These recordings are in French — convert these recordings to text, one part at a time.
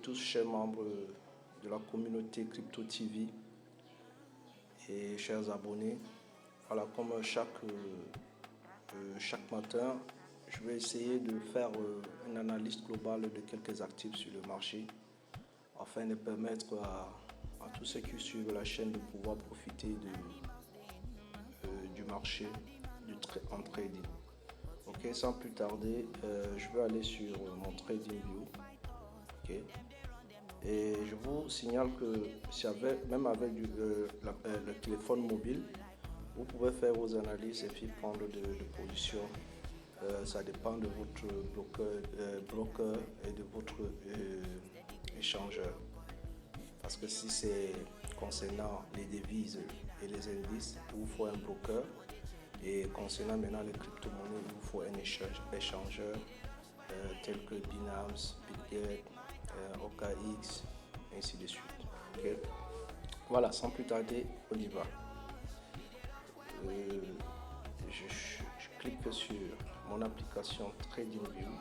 tous, chers membres de la communauté Crypto TV et chers abonnés. Voilà, comme chaque matin, je vais essayer de faire une analyse globale de quelques actifs sur le marché afin de permettre à tous ceux qui suivent la chaîne de pouvoir profiter du marché en trading. Ok, sans plus tarder, je vais aller sur mon TradingView. Ok, et je vous signale que même avec le téléphone mobile, vous pouvez faire vos analyses et puis prendre de positions. Ça dépend de votre broker et de votre échangeur. Parce que si c'est concernant les devises et les indices, il vous faut un broker. Et concernant maintenant les crypto-monnaies, il vous faut un échangeur tel que Binance, Bitget, OKX, ainsi de suite. Okay. Voilà, sans plus tarder, on y va. Je clique sur mon application TradingView.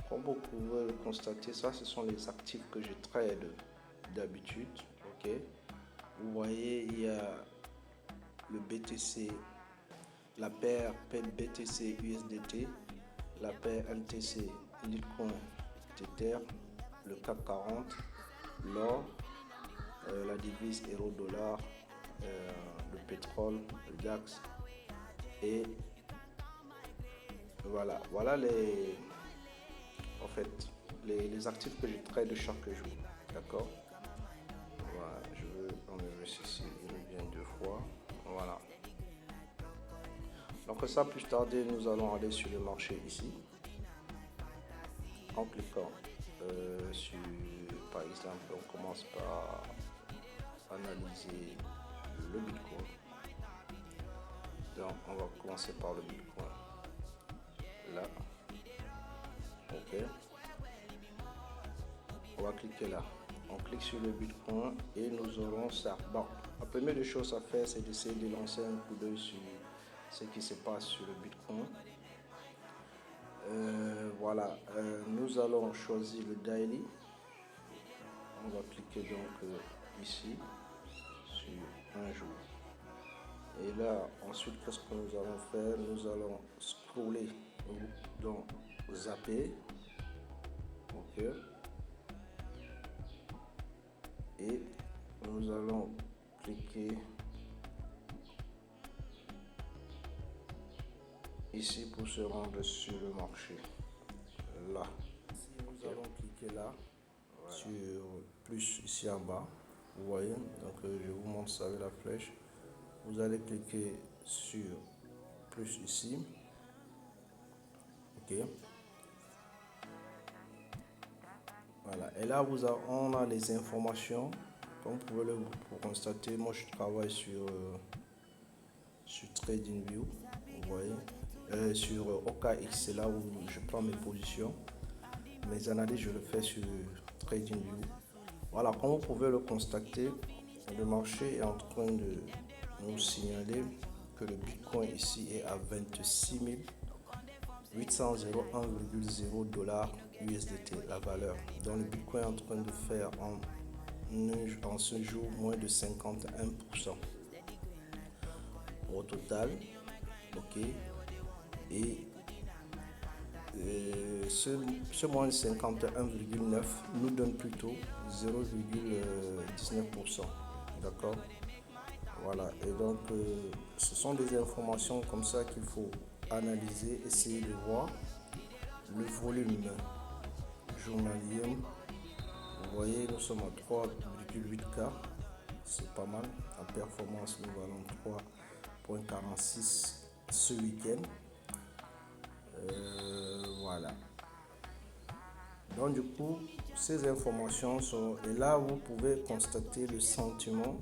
Comme vous pouvez le constater, ça ce sont les actifs que je trade d'habitude. Ok, vous voyez, il y a le BTC, la paire BTC USDT, la paire MTC Litecoin Tether, le CAC 40, l'or, la devise euro-dollar, le pétrole, le DAX, et voilà les actifs que je trade chaque jour. D'accord, voilà, je veux enlever ceci, il revient deux fois. Voilà, donc sans plus tarder, nous allons aller sur le marché ici en cliquant sur, par exemple, on commence par analyser le Bitcoin. Donc on va commencer par le Bitcoin là. Ok, on va cliquer là, on clique sur le Bitcoin et nous aurons ça. Bon, la première des choses à faire, c'est d'essayer de lancer un coup d'œil sur ce qui se passe sur le Bitcoin. Voilà, nous allons choisir le daily. On va cliquer donc ici sur un jour. Et là, ensuite, qu'est-ce que nous allons faire? Nous allons scroller, donc zapper. Ok. Et nous allons cliquer ici pour se rendre sur le marché. Là. Nous allons cliquer là, voilà, sur plus ici en bas. Vous voyez, donc je vous montre ça avec la flèche. Vous allez cliquer sur plus ici. Ok. Voilà. Et là, on a les informations. Comme vous pouvez le constater, moi je travaille sur TradingView. Vous voyez. Sur OKX, c'est là où je prends mes positions. Mes analyses, je le fais sur TradingView. Voilà, comme vous pouvez le constater, le marché est en train de nous signaler que le Bitcoin ici est à 26 801,0 $ USDT, la valeur. Donc le Bitcoin est en train de faire en ce jour moins de 51% au total. Ok, et ce moins de 51,9 nous donne plutôt 0,19%. D'accord, voilà, et donc ce sont des informations comme ça qu'il faut analyser, essayer de voir. Le volume journalier, vous voyez, nous sommes à 3,8K, c'est pas mal. En performance, nous valons 3,46 ce week-end. Voilà. Donc du coup, ces informations sont... Et là, vous pouvez constater le sentiment.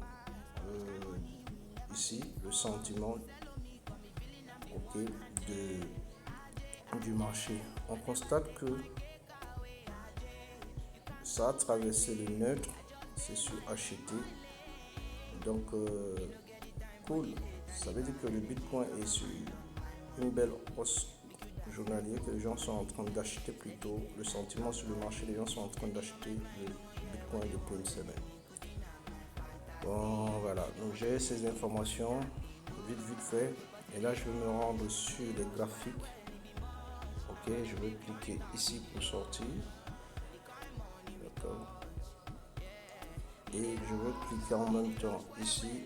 Ici, le sentiment, ok, du marché. On constate que ça a traversé le neutre, c'est sur acheter. Donc, cool. Ça veut dire que le Bitcoin est sur une belle hausse journalier que les gens sont en train d'acheter plutôt. Le sentiment sur le marché, les gens sont en train d'acheter le Bitcoin depuis une semaine. Bon, voilà. Donc j'ai ces informations vite fait. Et là, je vais me rendre sur les graphiques. Ok, je vais cliquer ici pour sortir. D'accord. Et je vais cliquer en même temps ici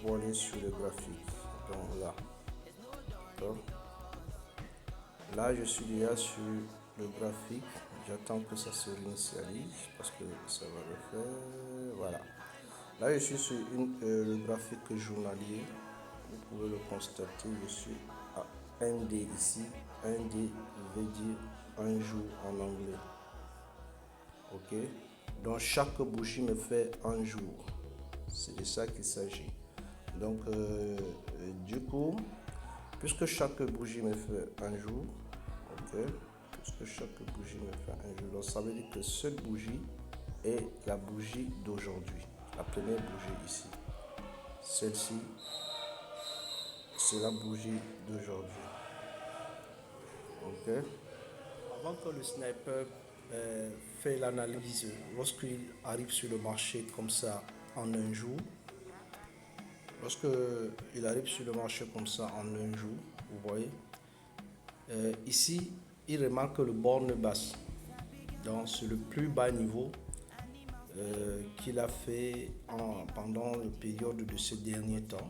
pour aller sur le graphique. Donc là. D'accord. Là, je suis déjà sur le graphique. J'attends que ça se réinitialise parce que ça va le faire. Voilà. Là, je suis sur le graphique journalier. Vous pouvez le constater. Je suis à 1D ici. 1D veut dire un jour en anglais. Ok. Donc, chaque bougie me fait un jour. C'est de ça qu'il s'agit. Donc, du coup, puisque chaque bougie me fait un jour, ok, puisque chaque bougie me fait un jour, donc ça veut dire que cette bougie est la bougie d'aujourd'hui, la première bougie ici. Celle-ci, c'est la bougie d'aujourd'hui. Ok. Avant que le sniper fait l'analyse, lorsqu'il arrive sur le marché comme ça en un jour, lorsqu'il arrive sur le marché comme ça en un jour, vous voyez, ici, il remarque le borne basse. Donc, c'est le plus bas niveau qu'il a fait pendant la période de ces derniers temps.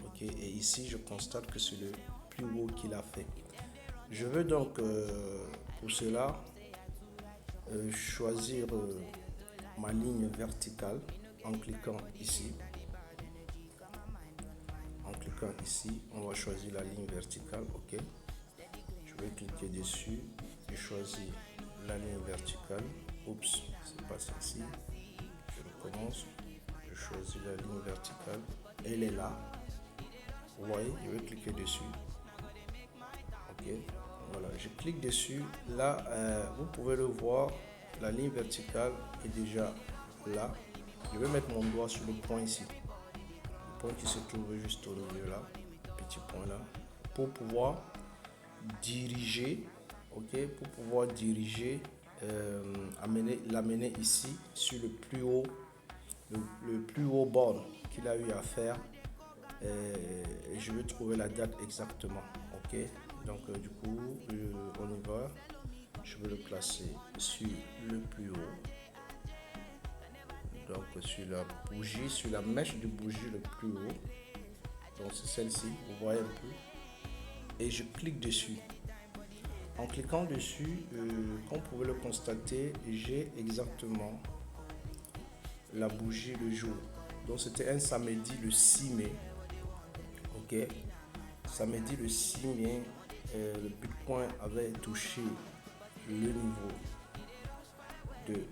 Ok, et ici, je constate que c'est le plus haut qu'il a fait. Je veux donc, pour cela, choisir ma ligne verticale en cliquant ici. En cliquant ici, on va choisir la ligne verticale. Ok. Je vais cliquer dessus et choisir la ligne verticale. Oups, c'est pas celle-ci. Je recommence. Je choisis la ligne verticale. Elle est là. Vous voyez, je vais cliquer dessus. Ok. Voilà, je clique dessus. Là, vous pouvez le voir. La ligne verticale est déjà là. Je vais mettre mon doigt sur le point ici. Le point qui se trouve juste au milieu là. Petit point là. Pour pouvoir diriger, ok, pour pouvoir diriger, l'amener ici sur le plus haut borne qu'il a eu à faire. Et je vais trouver la date exactement, ok. Donc du coup, on y va. Je vais le placer sur le plus haut. Donc sur la bougie, sur la mèche de bougie le plus haut. Donc c'est celle-ci, vous voyez un peu. Et je clique dessus. En cliquant dessus, comme vous pouvez le constater, j'ai exactement la bougie le jour. Donc c'était un samedi le 6 mai. Ok. Samedi le 6 mai, le Bitcoin avait touché le niveau de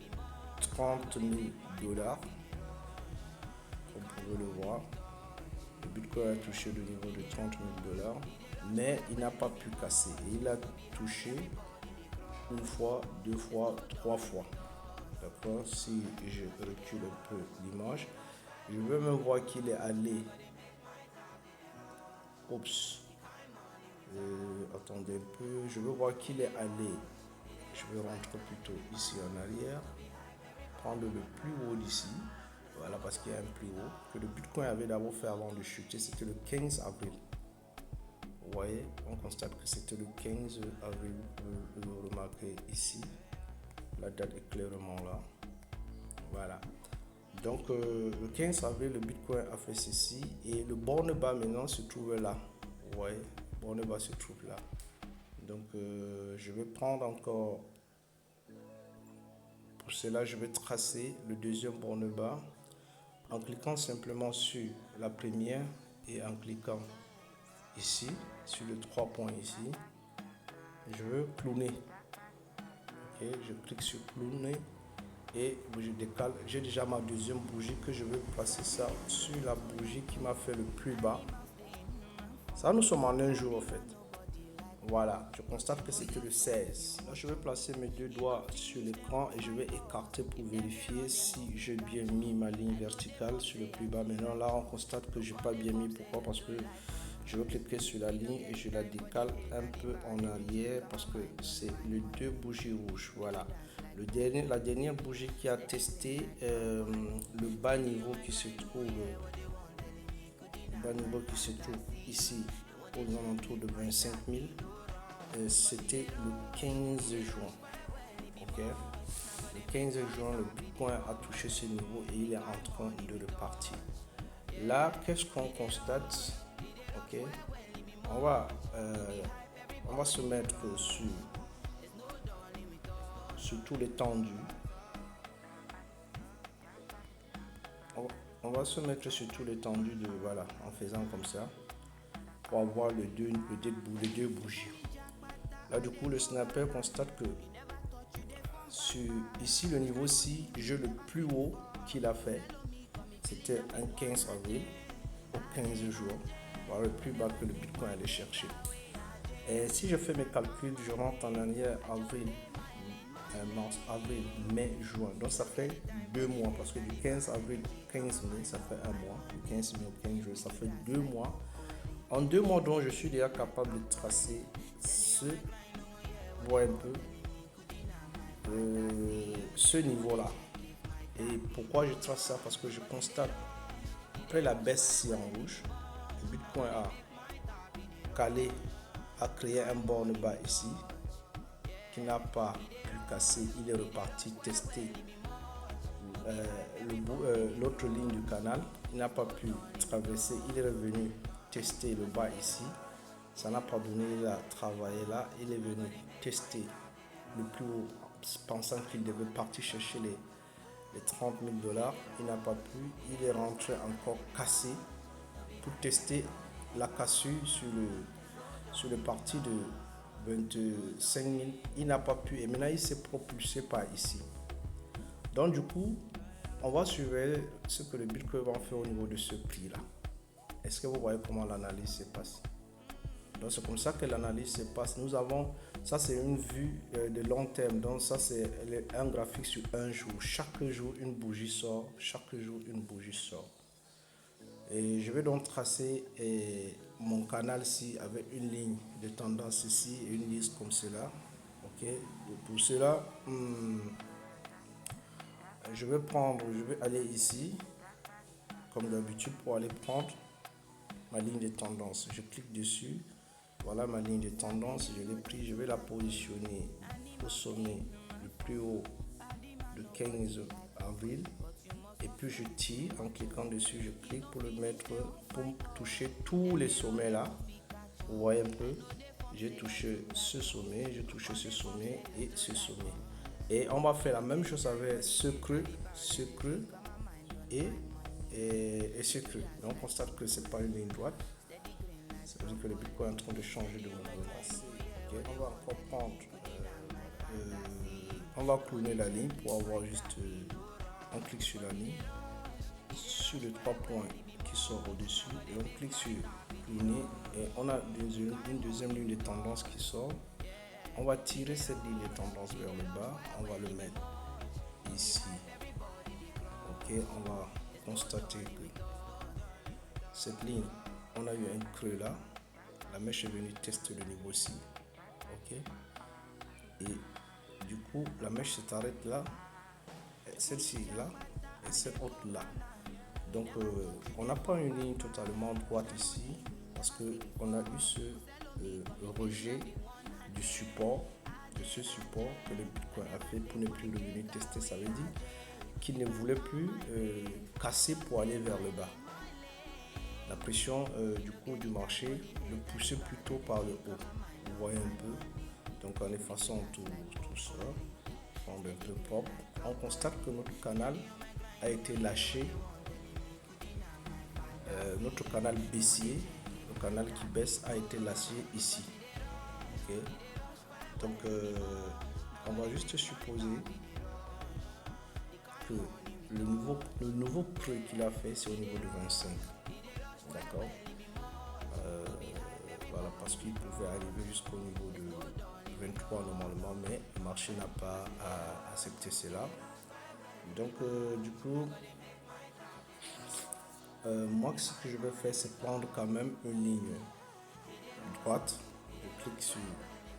30 000 $. Comme vous pouvez le voir, le Bitcoin a touché le niveau de 30 000 $. Mais il n'a pas pu casser. Il a touché une fois, deux fois, trois fois. D'accord. Si je recule un peu l'image, je vais me voir qu'il est allé. Oups. Attendez un peu. Je veux voir qu'il est allé. Je vais rentrer plutôt ici en arrière. Prendre le plus haut d'ici. Voilà, parce qu'il y a un plus haut. Que le Bitcoin avait d'abord fait avant de chuter. C'était le 15 avril. Vous voyez, on constate que c'était le 15 avril. Vous le remarquez ici. La date est clairement là. Voilà. Donc, le 15 avril, le Bitcoin a fait ceci. Et le borne bas maintenant se trouve là. Vous voyez, le borne bas se trouve là. Donc, je vais prendre encore. Pour cela, je vais tracer le deuxième borne bas en cliquant simplement sur la première et en cliquant ici, sur les 3 points ici. Je veux cloner. Ok, je clique sur cloner et je décale. J'ai déjà ma deuxième bougie que je vais passer ça sur la bougie qui m'a fait le plus bas. Ça, nous sommes en un jour en fait. Voilà, je constate que c'était le 16. Là, je vais placer mes deux doigts sur l'écran et je vais écarter pour vérifier si j'ai bien mis ma ligne verticale sur le plus bas. Maintenant, là, on constate que je n'ai pas bien mis. Pourquoi? Parce que Je vais cliquer sur la ligne et je la décale un peu en arrière parce que c'est les deux bougies rouges. Voilà. La dernière bougie qui a testé le bas niveau qui se trouve ici aux alentours de 25 000, c'était le 15 juin. Ok. Le 15 juin, le Bitcoin a touché ce niveau et il est en train de repartir. Là, qu'est-ce qu'on constate? Ok. On va se mettre sur tout l'étendue. On va se mettre sur tout l'étendue de voilà, en faisant comme ça pour avoir les deux bougies. Là du coup le snapper constate que ici le niveau 6, le plus haut qu'il a fait, c'était un 15 avril au 15 jours. Voilà le plus bas que le Bitcoin allait chercher. Et si je fais mes calculs, je rentre en arrière avril, mars, avril, mai, juin. Donc ça fait 2 mois parce que du 15 avril au 15 mai, ça fait un mois. Du 15 mai au 15 juin, ça fait 2 mois. En 2 mois, donc, je suis déjà capable de tracer ce niveau-là. Et pourquoi je trace ça? Parce que je constate, après la baisse ici en rouge, le Bitcoin a créé un borne bas ici qui n'a pas pu casser. Il est reparti tester l'autre ligne du canal. Il n'a pas pu traverser. Il est revenu tester le bas ici. Ça n'a pas donné. Il a travaillé là. Il est venu tester le plus haut, pensant qu'il devait partir chercher les 30 000 $. Il n'a pas pu. Il est rentré encore cassé pour tester la cassure sur le parti de 25 000. Il n'a pas pu et maintenant il s'est propulsé par ici. Donc du coup, on va surveiller ce que le Bitcoin va faire au niveau de ce prix là. Est-ce que vous voyez comment l'analyse se passe? Donc c'est comme ça que l'analyse se passe. Nous avons, ça c'est une vue de long terme. Donc ça c'est un graphique sur un jour. Chaque jour une bougie sort. Chaque jour une bougie sort. Et je vais donc tracer mon canal ici avec une ligne de tendance ici et une liste comme cela. Ok. Et pour cela, je vais aller ici comme d'habitude pour aller prendre ma ligne de tendance. Je clique dessus. Voilà ma ligne de tendance. Je l'ai pris. Je vais la positionner au sommet le plus haut de 15 avril. Et puis je tire en cliquant dessus. Je clique pour le mettre, pour toucher tous les sommets là. Vous voyez un peu. J'ai touché ce sommet, j'ai touché ce sommet et ce sommet. Et on va faire la même chose avec ce creux et ce creux. Donc on constate que c'est pas une ligne droite. C'est pour ça que le Bitcoin est en train de changer de mouvement. Okay. On va encore prendre, on va cloner la ligne pour avoir juste, on clique sur la ligne, sur les 3 points qui sont au-dessus et on clique sur cloner et on a une deuxième ligne de tendance qui sort. On va tirer cette ligne de tendance vers le bas, on va le mettre ici. Ok, on va constater que cette ligne, on a eu un creux là, la mèche est venue tester le niveau ci. Ok, et du coup la mèche s'arrête là, celle-ci là et cette autre là. Donc on n'a pas une ligne totalement droite ici parce qu'on a eu ce rejet du support, de ce support que le Bitcoin a fait pour ne plus revenir tester. Ça veut dire qu'il ne voulait plus casser pour aller vers le bas. La pression du cours du marché le poussait plutôt par le haut. Vous voyez un peu. Donc en effaçant tout ça, rendre un peu propre, on constate que notre canal a été lâché. Notre canal baissier, le canal qui baisse, a été lâché ici. Okay. Donc on va juste supposer que le nouveau creux qu'il a fait, c'est au niveau de 25. D'accord. Voilà, parce qu'il pouvait arriver jusqu'au niveau de 23 normalement, mais le marché n'a pas accepté cela. Donc du coup, moi, ce que je vais faire, c'est prendre quand même une ligne droite. Je clique sur,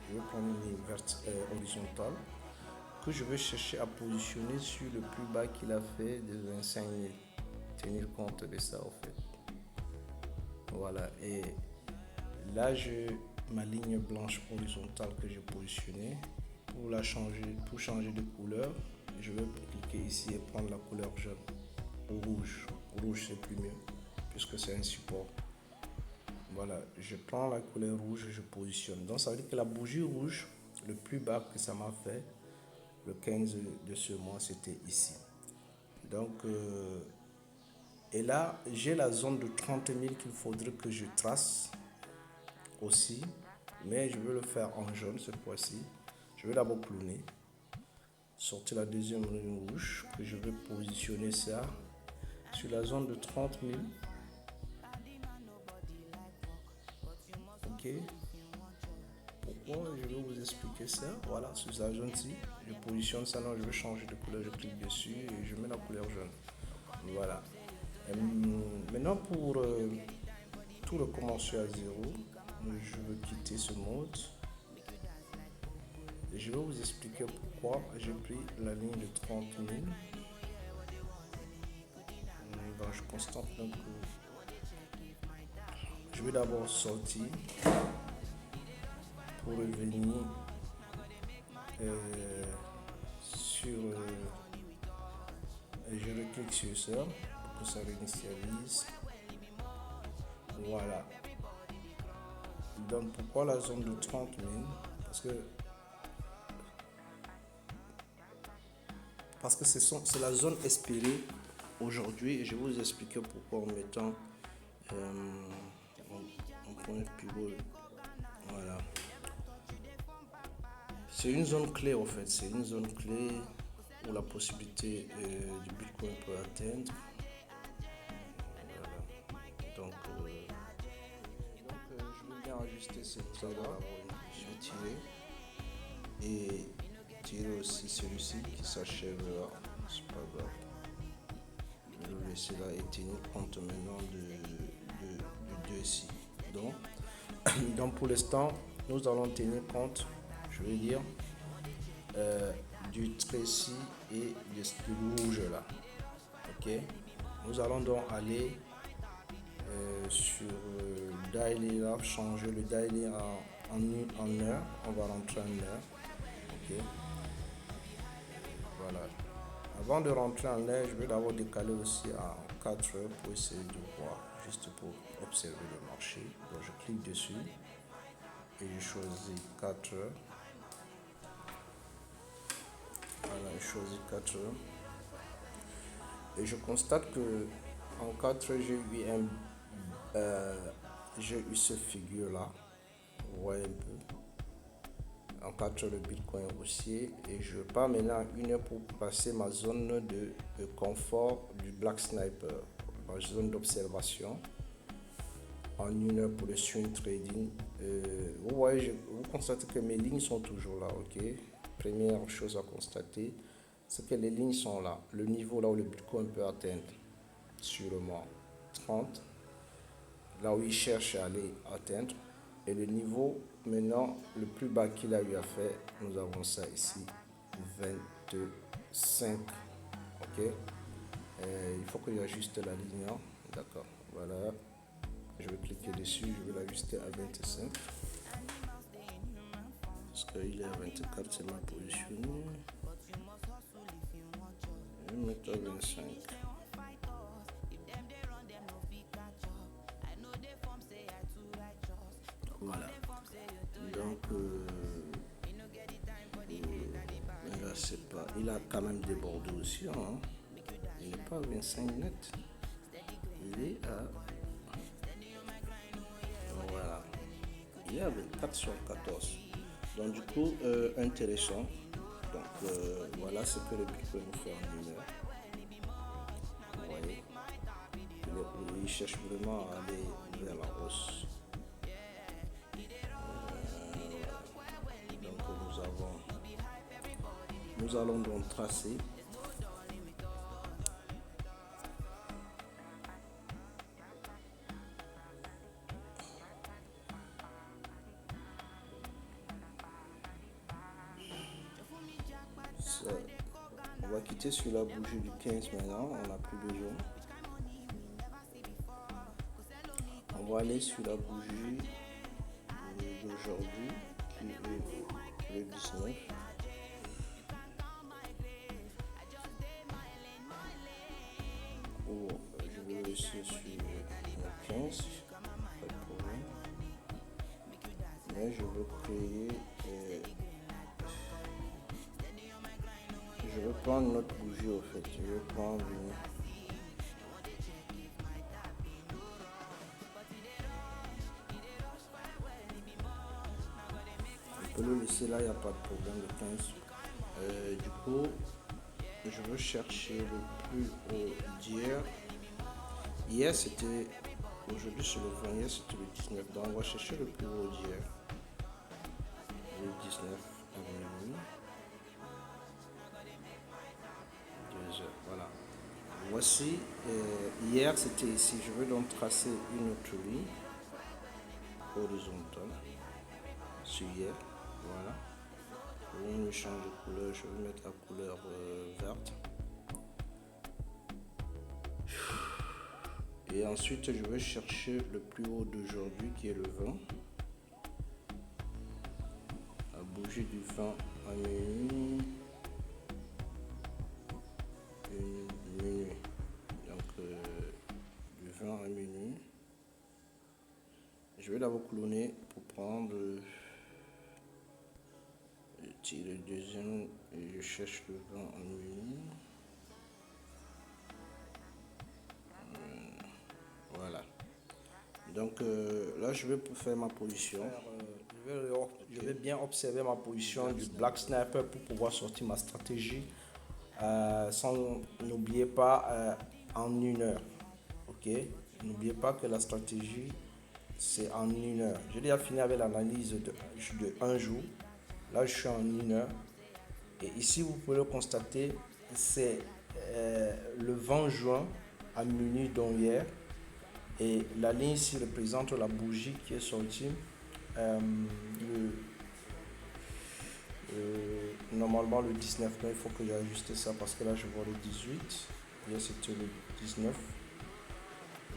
je vais prendre une ligne horizontale que je vais chercher à positionner sur le plus bas qu'il a fait de 25 000. Tenir compte de ça, en fait. Voilà, et là, ma ligne blanche horizontale que j'ai positionnée. Pour changer de couleur, je vais cliquer ici et prendre la couleur jaune ou rouge. Rouge, c'est plus mieux puisque c'est un support. Voilà, je prends la couleur rouge et je positionne. Donc ça veut dire que la bougie rouge, le plus bas que ça m'a fait, le 15 de ce mois, c'était ici. Donc, et là, j'ai la zone de 30 000 qu'il faudrait que je trace aussi. Mais je veux le faire en jaune cette fois-ci. Je vais d'abord cloner. Sortir la deuxième ligne rouge, que je vais positionner ça sur la zone de 30 000. Ok. Pourquoi? Je vais vous expliquer ça. Voilà, sur la zone-ci, je positionne ça. Non, je vais changer de couleur. Je clique dessus et je mets la couleur jaune. Voilà. Maintenant, pour tout recommencer à zéro, je veux quitter ce mode. Et je vais vous expliquer pourquoi j'ai pris la ligne de 30 000. Donc, je constate donc que je vais d'abord sortir pour revenir sur. Et je reclique sur ça pour que ça réinitialise. Voilà. Donc, pourquoi la zone de 30 000? Parce que c'est la zone espérée aujourd'hui et je vais vous expliquer pourquoi en mettant un point pivot. Voilà. C'est une zone clé en fait, c'est une zone clé où la possibilité du Bitcoin peut atteindre. Voilà. Donc, je vais bien ajuster cette trait-là. Je vais tirer et tirer aussi celui-ci qui s'achève là. C'est pas grave. Je vais le laisser là et tenir compte maintenant de 2 ici. Donc pour l'instant, nous allons tenir compte, je vais dire, du trait ici et du rouge là. Ok. Nous allons donc aller sur daily là, changer le daily en heure. On va rentrer en heure. Ok. Voilà. Avant de rentrer en heure, je vais d'abord décaler aussi à 4 heures pour essayer de voir, juste pour observer le marché. Donc je clique dessus et je choisis 4 heures. Voilà, je choisis 4 heures. Et je constate que en 4 heures, j'ai eu cette figure là. Vous voyez un peu. En 4 heures, le Bitcoin est haussier. Et je pars maintenant à 1 heure pour passer ma zone de confort du Black Sniper, ma zone d'observation. En 1 heure pour le swing trading. Vous voyez, vous constatez que mes lignes sont toujours là. Ok. Première chose à constater, c'est que les lignes sont là. Le niveau là où le Bitcoin peut atteindre sûrement 30, là où il cherche à aller atteindre. Et le niveau maintenant, le plus bas qu'il a eu à faire, nous avons ça ici, 25. Ok. Il faut que j'ajuste la ligne. D'accord. Voilà. Je vais cliquer dessus, je vais l'ajuster à 25. Parce qu'il est à 24, c'est mal positionné. Je vais mettre à 25. Voilà. Donc, là, c'est pas. Il a quand même débordé aussi. Hein. Il n'est pas à 25 net. Il est à. Voilà. Il est à 24 sur 14. Donc, du coup, intéressant. Donc, voilà ce que le Bitcoin nous fait en 1 heure. Vous voyez. Il cherche vraiment à aller vers la hausse. Donc, nous allons donc tracer. quitter sur la bougie du 15 maintenant, on n'a plus besoin. On va aller sur la bougie d'aujourd'hui qui est le 19. Ou je vais laisser sur le 15, pas de problème. Mais je veux créer. Je veux prendre notre bougie au fait. Je veux prendre une. On peut le laisser là, il n'y a pas de problème, le 15. Du coup, je veux chercher le plus haut d'hier. Hier c'était. Aujourd'hui c'est le 20, hier c'était le 19. Donc on va chercher le plus haut d'hier. Le 19 à minuit. 2 heures, voilà. Voici, hier c'était ici. Je veux donc tracer une autre ligne horizontale sur hier. Voilà. Je vais changer de couleur. Je vais mettre la couleur verte. Et ensuite, je vais chercher le plus haut d'aujourd'hui qui est le 20. La bougie du 20 à minuit. Minuit. Donc, du 20 à minuit. Je vais d'abord cloner pour prendre le deuxième et je cherche le 20 à minuit. Voilà. Donc là, je vais faire ma position. Je vais bien observer ma position du Black Sniper pour pouvoir sortir ma stratégie. Sans n'oubliez pas en 1 heure. Ok. N'oubliez pas que la stratégie c'est en 1 heure. J'ai déjà fini avec l'analyse de 1 jour. Là, je suis en 1 heure. Et ici, vous pouvez le constater, c'est le 20 juin à minuit, donc hier. Et la ligne ici représente la bougie qui est sortie. Normalement le 19, mais il faut que j'ajuste ça parce que là je vois le 18. Hier c'était le 19.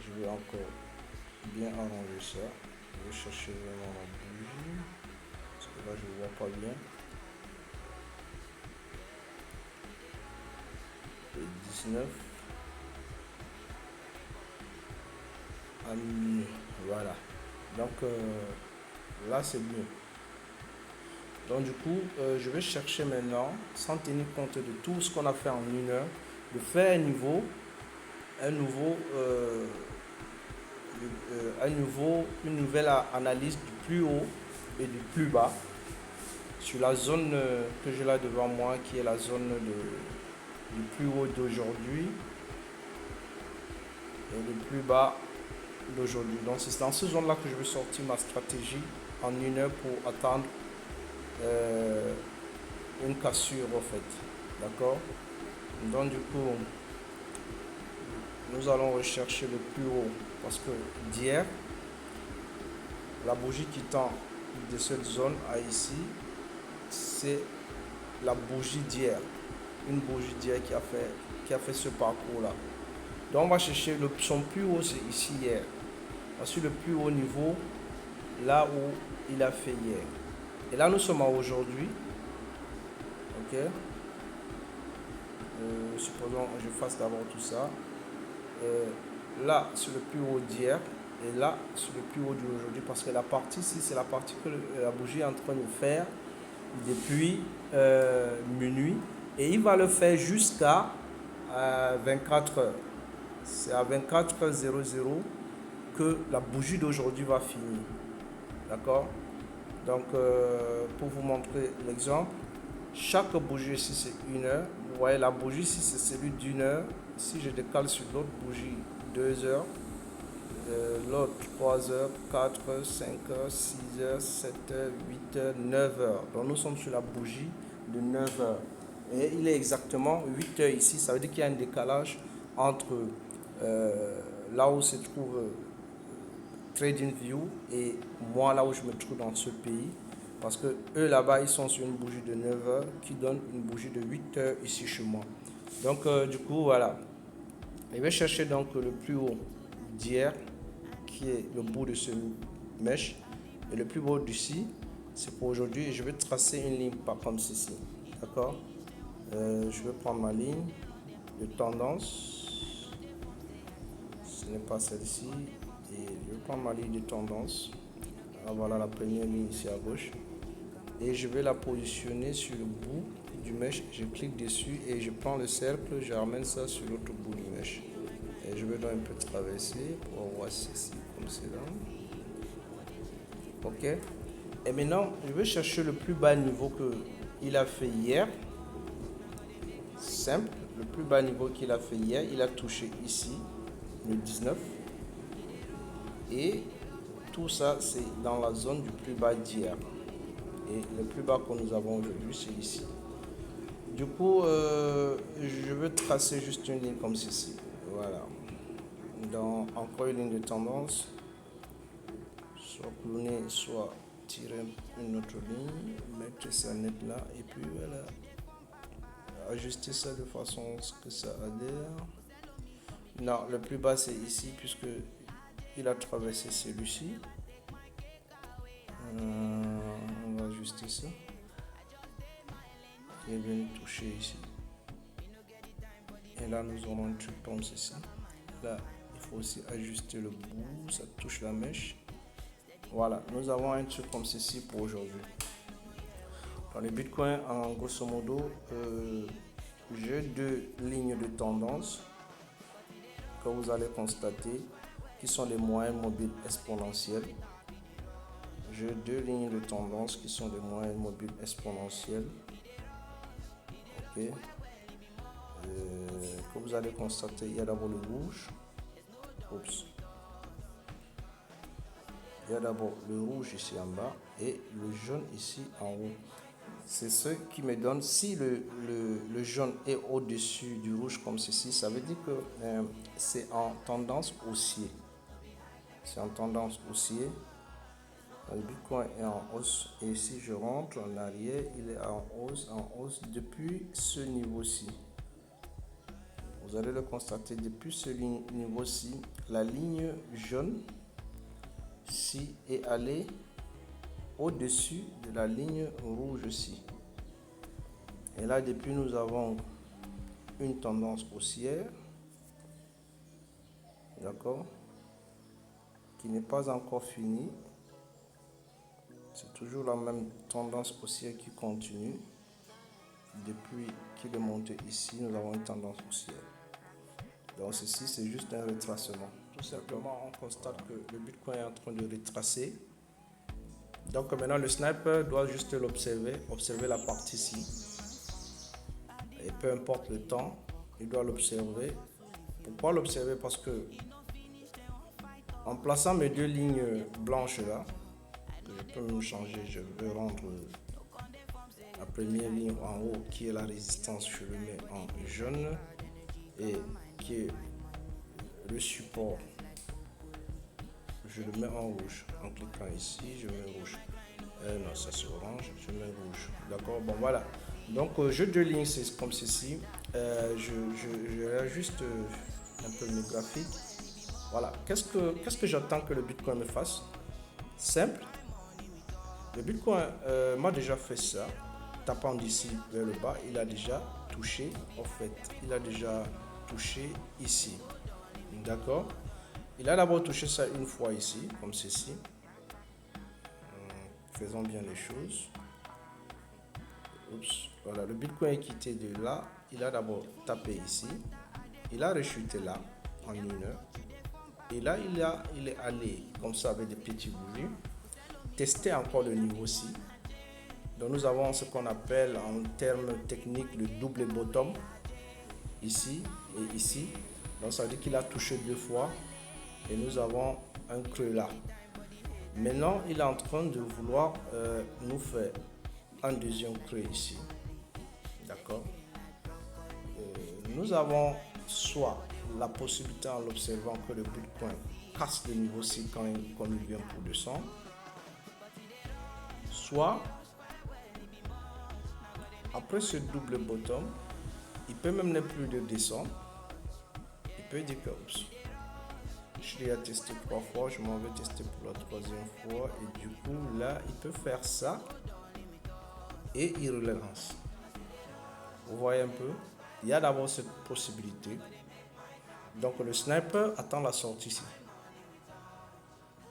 Je vais encore bien arranger ça. Je vais chercher vraiment la bougie. Parce que là je ne vois pas bien. Le 19. À minuit. Voilà. Donc là c'est mieux. Donc du coup, je vais chercher maintenant, sans tenir compte de tout ce qu'on a fait en 1 heure, de faire une nouvelle analyse du plus haut et du plus bas sur la zone que j'ai là devant moi, qui est la zone du plus haut d'aujourd'hui et du plus bas d'aujourd'hui. Donc c'est dans cette zone là que je vais sortir ma stratégie en 1 heure pour attendre une cassure en fait, d'accord. Donc du coup nous allons rechercher le plus haut parce que d'hier la bougie qui tend de cette zone à ici, c'est la bougie d'hier, une bougie d'hier qui a fait ce parcours là. Donc on va chercher son plus haut, c'est ici hier, sur le plus haut niveau, là où il a fait hier. Et là nous sommes à aujourd'hui. Ok. Supposons que je fasse d'abord tout ça. Là sur le plus haut d'hier et là sur le plus haut d'aujourd'hui, parce que la partie ici c'est la partie que la bougie est en train de faire depuis minuit, et il va le faire jusqu'à 24 heures. C'est à 24h00 que la bougie d'aujourd'hui va finir. D'accord. Donc pour vous montrer l'exemple, chaque bougie ici c'est 1 heure. Vous voyez la bougie ici c'est celui d'1 heure. Si je décale sur l'autre bougie 2 heures, l'autre 3 heures, 4 heures, 5 heures, 6 heures, 7 heures, 8 heures, 9 heures. Donc nous sommes sur la bougie de 9 heures. Et il est exactement 8 heures ici. Ça veut dire qu'il y a un décalage entre là où se trouve TradingView et moi là où je me trouve dans ce pays, parce que eux là-bas ils sont sur une bougie de 9 heures qui donne une bougie de 8 heures ici chez moi. Donc du coup voilà, je vais chercher donc le plus haut d'hier qui est le bout de ce mèche et le plus beau d'ici c'est pour aujourd'hui et je vais tracer une ligne pas comme ceci, d'accord. Je vais prendre ma ligne de tendance, ce n'est pas celle-ci, et je vais prendre ma ligne de tendance. Alors voilà la première ligne ici à gauche et je vais la positionner sur le bout du mèche. Je clique dessus et je prends le cercle, je ramène ça sur l'autre bout du mèche et je vais donc un peu traverser pour voir ceci comme cela. Ok, et maintenant je vais chercher le plus bas niveau que il a fait hier. Simple, le plus bas niveau qu'il a fait hier, il a touché ici le 19 et tout ça c'est dans la zone du plus bas d'hier et le plus bas que nous avons aujourd'hui c'est ici. Du coup je veux tracer juste une ligne comme ceci, voilà, dans encore une ligne de tendance, soit cloner soit tirer une autre ligne, mettre ça net là et puis voilà, ajuster ça de façon à ce que ça adhère. Non, le plus bas c'est ici puisque il a traversé celui-ci. On va ajuster ça. Il est venu toucher ici. Et là nous aurons un truc comme ceci. Là il faut aussi ajuster le bout, ça touche la mèche. Voilà, nous avons un truc comme ceci pour aujourd'hui. Dans le Bitcoin, en grosso modo, j'ai deux lignes de tendance que vous allez constater qui sont les moyennes mobiles exponentielles. J'ai deux lignes de tendance qui sont les moyennes mobiles exponentielles. Ok. Que vous allez constater, il y a d'abord le rouge. Oups. Il y a d'abord le rouge ici en bas et le jaune ici en haut. C'est ce qui me donne, si le jaune est au-dessus du rouge comme ceci, ça veut dire que c'est en tendance haussier. C'est en tendance haussier. Le Bitcoin est en hausse et si je rentre en arrière, il est en hausse depuis ce niveau-ci. Vous allez le constater, depuis ce niveau-ci, la ligne jaune ci est allée au-dessus de la ligne rouge-ci. Et là, depuis, nous avons une tendance haussière, d'accord, qui n'est pas encore finie. C'est toujours la même tendance haussière qui continue. Depuis qu'il est monté ici, nous avons une tendance haussière. Donc ceci, c'est juste un retracement. Tout simplement, on constate que le Bitcoin est en train de retracer. Donc maintenant, le sniper doit juste l'observer, observer la partie ici. Et peu importe le temps, il doit l'observer. Pourquoi l'observer? Parce que en plaçant mes deux lignes blanches là, que je peux même changer, je vais rendre la première ligne en haut qui est la résistance, je le mets en jaune, et qui est le support, je le mets en rouge. En cliquant ici, je mets rouge. Non, ça c'est orange, je mets rouge. D'accord, bon voilà. Donc jeu de lignes, c'est comme ceci. Je réajuste un peu mes graphiques. Voilà. Qu'est-ce que j'attends que le Bitcoin me fasse? Simple. Le Bitcoin m'a déjà fait ça. Tapant d'ici vers le bas, il a déjà touché. En fait, il a déjà touché ici. D'accord. Il a d'abord touché ça une fois ici, comme ceci. Faisons bien les choses. Oups. Voilà, le Bitcoin est quitté de là. Il a d'abord tapé ici. Il a rechuté là, en une heure. Et là, il est allé, comme ça, avec des petits boulets, tester encore le niveau-ci. Donc, nous avons ce qu'on appelle, en termes techniques, le double bottom. Ici et ici. Donc, ça veut dire qu'il a touché deux fois. Et nous avons un creux là. Maintenant, il est en train de vouloir nous faire un deuxième creux ici. D'accord. Nous avons soit la possibilité en l'observant que le Bitcoin casse le niveau-ci comme il vient pour descendre, soit après ce double bottom, il peut même ne plus de descendre. Il peut dire que oups, je l'ai testé 3 fois, je m'en vais tester pour la 3e fois. Et du coup, là, il peut faire ça. Et il relance. Vous voyez un peu? Il y a d'abord cette possibilité. Donc le sniper attend la sortie ici.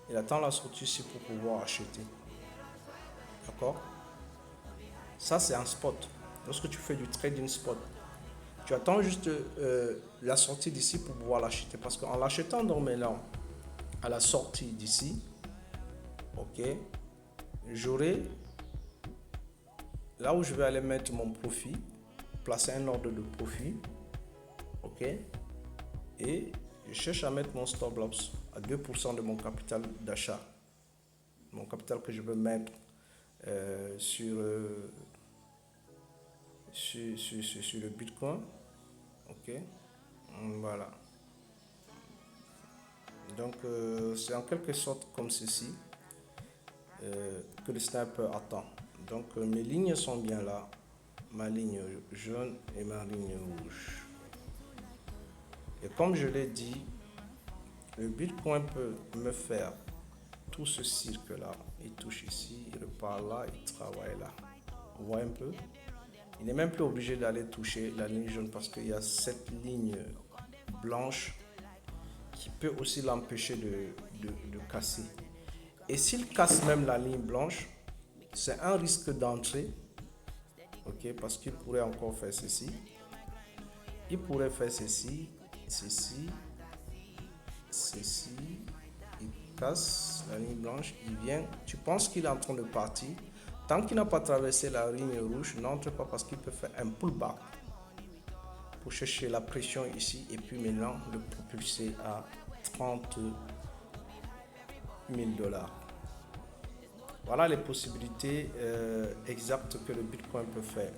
Il attend la sortie ici pour pouvoir acheter. D'accord? Ça, c'est un spot. Lorsque tu fais du trading spot, tu attends juste la sortie d'ici pour pouvoir l'acheter. Parce qu'en l'achetant normalement à la sortie d'ici, ok, j'aurai là où je vais aller mettre mon profit, placer un ordre de profit, ok, et je cherche à mettre mon stop loss à 2% de mon capital d'achat, mon capital que je veux mettre sur le Bitcoin, ok, voilà. Donc c'est en quelque sorte comme ceci que le sniper attend. Donc mes lignes sont bien là, ma ligne jaune et ma ligne rouge. Et comme je l'ai dit, le Bitcoin peut me faire tout ce cirque-là. Il touche ici, il repart là, il travaille là. On voit un peu. Il n'est même plus obligé d'aller toucher la ligne jaune parce qu'il y a cette ligne blanche qui peut aussi l'empêcher de casser. Et s'il casse même la ligne blanche, c'est un risque d'entrée. Ok, parce qu'il pourrait encore faire ceci. Il pourrait faire ceci, ceci, ceci. Il casse la ligne blanche, il vient. Tu penses qu'il est en train de partir. Tant qu'il n'a pas traversé la ligne rouge, n'entre pas parce qu'il peut faire un pullback pour chercher la pression ici et puis maintenant le propulser à 30 000 $. Voilà les possibilités exactes que le Bitcoin peut faire.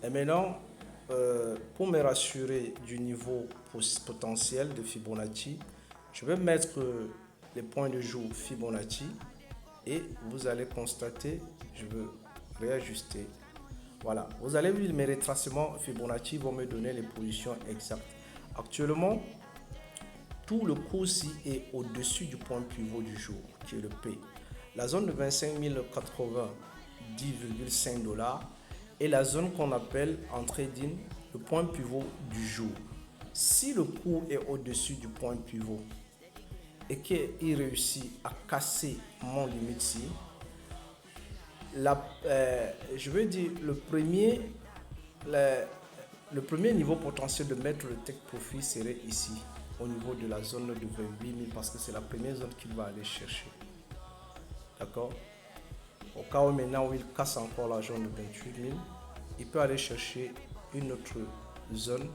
Et maintenant, pour me rassurer du niveau potentiel de Fibonacci, je vais mettre les points de jour Fibonacci et vous allez constater, je veux réajuster. Voilà, vous allez voir mes retracements Fibonacci vont me donner les positions exactes. Actuellement, tout le cours-ci est au-dessus du point pivot du jour, qui est le P. La zone de 25 080, 10,5 $, et la zone qu'on appelle en trading le point pivot du jour. Si le cours est au-dessus du point pivot et qu'il réussit à casser mon limite ici, je veux dire le premier niveau potentiel de mettre le take profit serait ici, au niveau de la zone de 28 000, parce que c'est la première zone qu'il va aller chercher. D'accord? Au cas où maintenant où il casse encore la zone de 28 000, il peut aller chercher une autre zone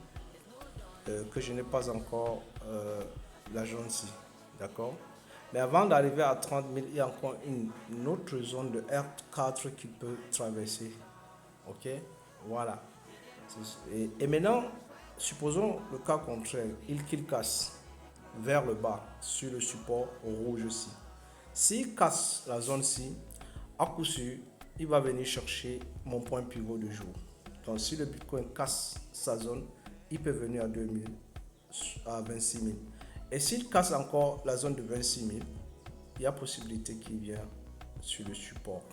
que je n'ai pas encore la zone ci. D'accord? Mais avant d'arriver à 30 000, il y a encore une autre zone de R4 qu'il peut traverser. Ok? Voilà. Et maintenant, supposons le cas contraire, qu'il casse vers le bas sur le support rouge ici. S'il casse la zone-ci, à coup sûr, il va venir chercher mon point pivot de jour. Donc si le Bitcoin casse sa zone, il peut venir à 2000, à 26 000. Et s'il casse encore la zone de 26 000, il y a possibilité qu'il vienne sur le support.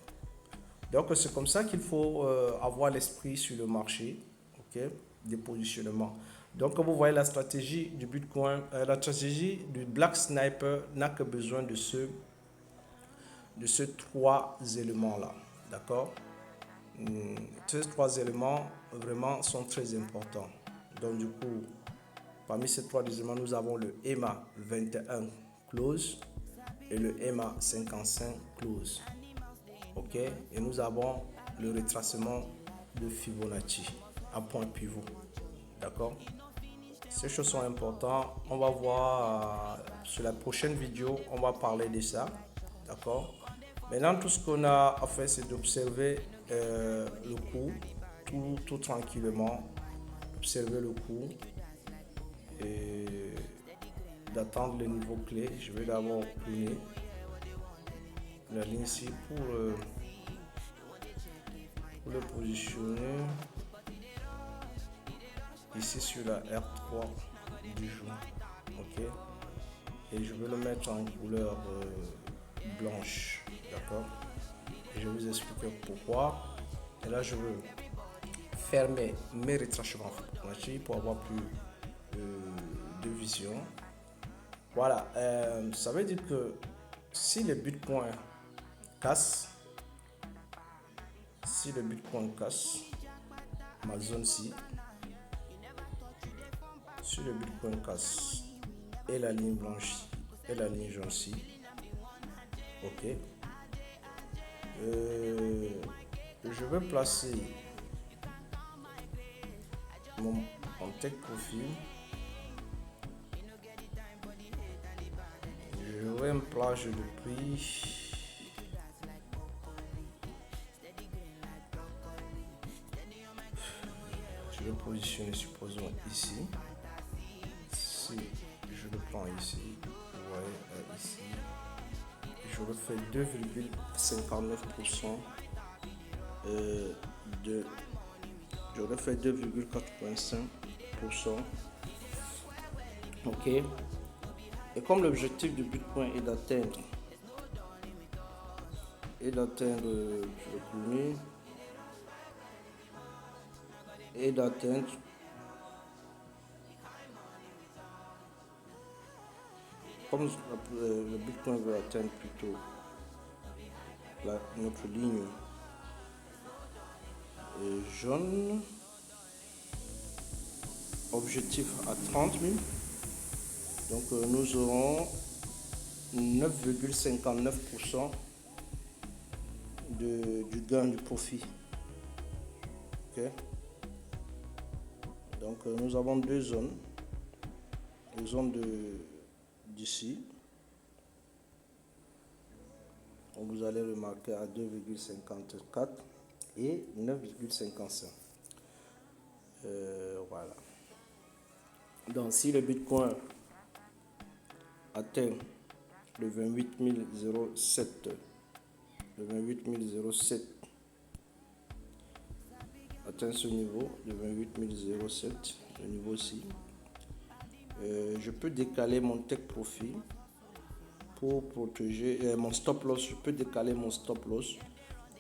Donc c'est comme ça qu'il faut avoir l'esprit sur le marché, ok, des positionnements. Donc vous voyez la stratégie du Bitcoin, la stratégie du Black Sniper n'a que besoin de ces 3 éléments-là, d'accord? Ces 3 éléments vraiment sont très importants. Donc du coup, parmi ces 3 éléments, nous avons le EMA 21 close et le EMA 55 close. Ok, et nous avons le retracement de Fibonacci à point pivot. D'accord? Ces choses sont importantes. On va voir sur la prochaine vidéo, on va parler de ça. D'accord? Maintenant, tout ce qu'on a à faire, c'est d'observer le cours tout tranquillement. Observer le cours et d'attendre les niveaux clés. Je vais d'abord tourner la ligne ici pour le positionner ici sur la R3 du jour. Ok, et je vais le mettre en couleur blanche, d'accord, et je vais vous expliquer pourquoi. Et là je veux fermer mes retranchements Fibonacci pour avoir plus de vision. Voilà, ça veut dire que si le Bitcoin casse, ma zone-ci, si le Bitcoin casse et la ligne blanche et la ligne jaune-ci, ok, je vais placer mon take profil. J'aurai une plage de prix. Je vais positionner, supposons ici. Si je le prends ici, vous voyez ici, je refais 2,59% je refais 2,85%. Ok, et comme l'objectif du Bitcoin est d'atteindre je le premier et d'atteindre comme le Bitcoin veut atteindre plutôt notre ligne jaune, objectif à 30 000, donc nous aurons 9,59% du gain du profit. Ok, donc nous avons deux zones, une zone d'ici, vous allez remarquer à 2,54 et 9,55. Voilà. Donc si le Bitcoin atteint le 28 007, atteint ce niveau de 28 007, le niveau-ci, je peux décaler mon take profit pour protéger mon stop loss. Je peux décaler mon stop loss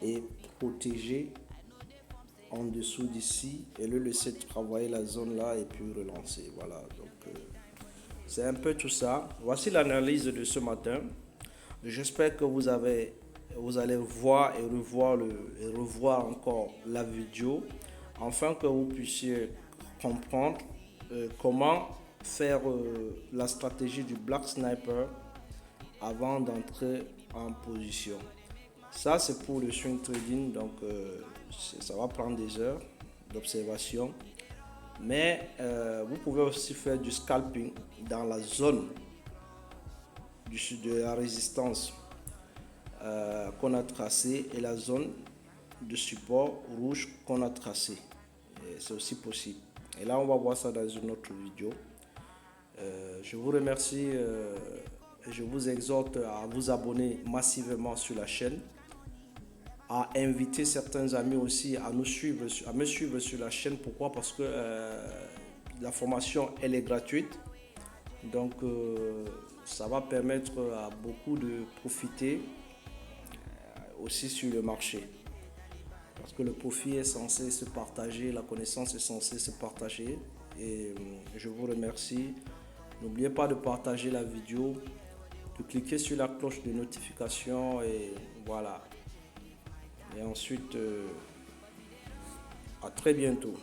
et protéger en dessous d'ici et le laisser travailler la zone là et puis relancer. Voilà, donc c'est un peu tout ça. Voici l'analyse de ce matin. J'espère que vous allez voir et revoir encore la vidéo afin que vous puissiez comprendre comment faire la stratégie du Black Sniper avant d'entrer en position. Ça c'est pour le swing trading, donc ça va prendre des heures d'observation, mais vous pouvez aussi faire du scalping dans la zone de la résistance qu'on a tracée et la zone de support rouge qu'on a tracé. C'est aussi possible, et là on va voir ça dans une autre vidéo. Je vous remercie. Je vous exhorte à vous abonner massivement sur la chaîne, à inviter certains amis aussi à me suivre sur la chaîne. Pourquoi? Parce que la formation elle est gratuite, donc ça va permettre à beaucoup de profiter aussi sur le marché, parce que le profit est censé se partager, la connaissance est censée se partager. Et je vous remercie. N'oubliez pas de partager la vidéo, de cliquer sur la cloche de notification, et voilà. Et ensuite, à très bientôt.